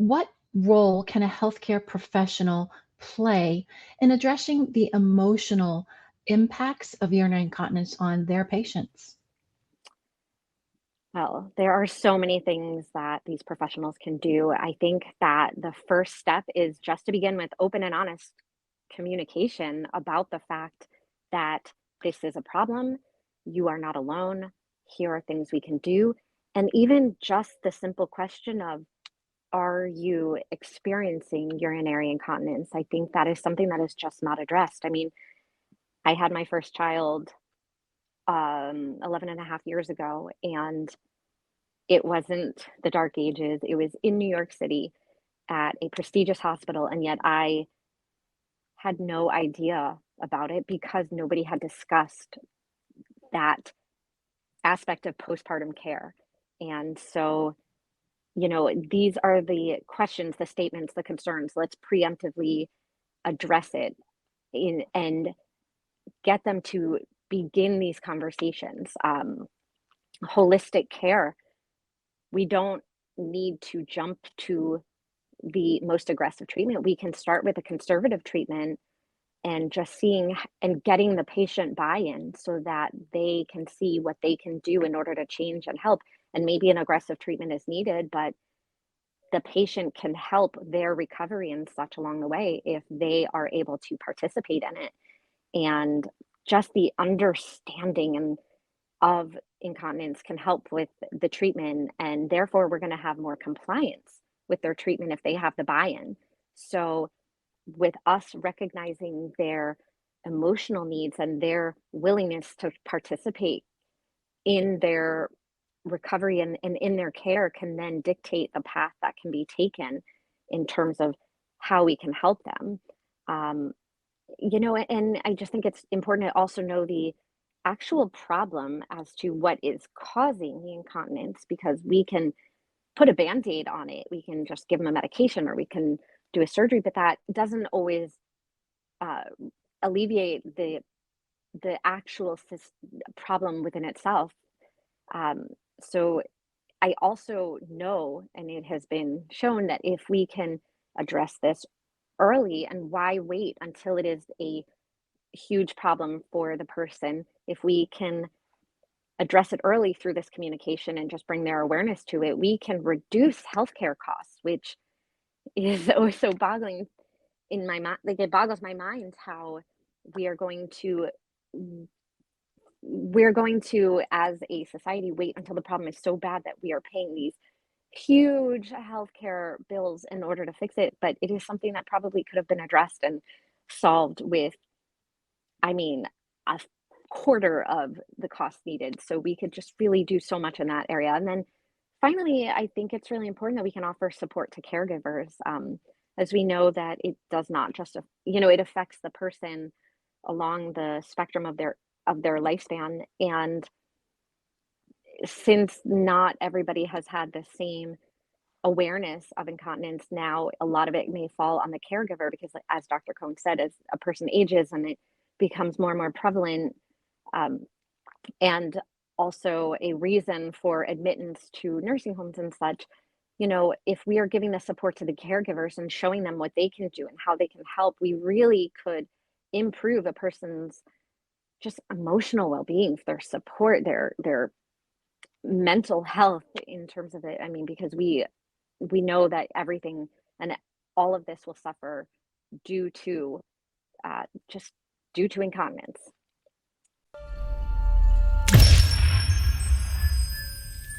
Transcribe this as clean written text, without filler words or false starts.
What role can a healthcare professional play in addressing the emotional impacts of urinary incontinence on their patients? Well, there are so many things that these professionals can do. I think that the first step is just to begin with open and honest communication about the fact that this is a problem. You are not alone. Here are things we can do. And even just the simple question of, are you experiencing urinary incontinence? I think that is something that is just not addressed. I mean, I had my first child 11 and a half years ago, and it wasn't the dark ages. It was in New York City at a prestigious hospital, and yet I had no idea about it because nobody had discussed that aspect of postpartum care. And so, these are the questions, the statements, the concerns. Let's preemptively address it and get them to begin these conversations. Holistic care, we don't need to jump to the most aggressive treatment. We can start with a conservative treatment and just seeing and getting the patient buy-in so that they can see what they can do in order to change and help. And maybe an aggressive treatment is needed, but the patient can help their recovery in such along the way if they are able to participate in it. And just the understanding and of incontinence can help with the treatment, and therefore we're going to have more compliance with their treatment if they have the buy-in. So with us recognizing their emotional needs and their willingness to participate in their recovery and in their care can then dictate the path that can be taken in terms of how we can help them. Um, and I just think it's important to also know the actual problem as to what is causing the incontinence because we can put a band-aid on it. We can just give them a medication or we can do a surgery, but that doesn't always uh, alleviate the actual problem within itself. Um, so I also know, and it has been shown that if we can address this early, and why wait until it is a huge problem for the person, if we can address it early through this communication and just bring their awareness to it, we can reduce healthcare costs, which is oh so boggling in my mind. Like it boggles my mind how we are going to as a society wait until the problem is so bad that we are paying these huge healthcare bills in order to fix it, but it is something that probably could have been addressed and solved with, I mean, a quarter of the cost needed. So we could just really do so much in that area. And then finally, I think it's really important that we can offer support to caregivers, as we know that it does not just, it affects the person along the spectrum of their lifespan. And since not everybody has had the same awareness of incontinence, now a lot of it may fall on the caregiver because, like, as Dr. Cohen said, as a person ages and it becomes more and more prevalent, um, and also a reason for admittance to nursing homes and such, if we are giving the support to the caregivers and showing them what they can do and how they can help, we really could improve a person's just emotional well-being, their support, their mental health in terms of it. I mean, because we know that everything and all of this will suffer due to just due to incontinence.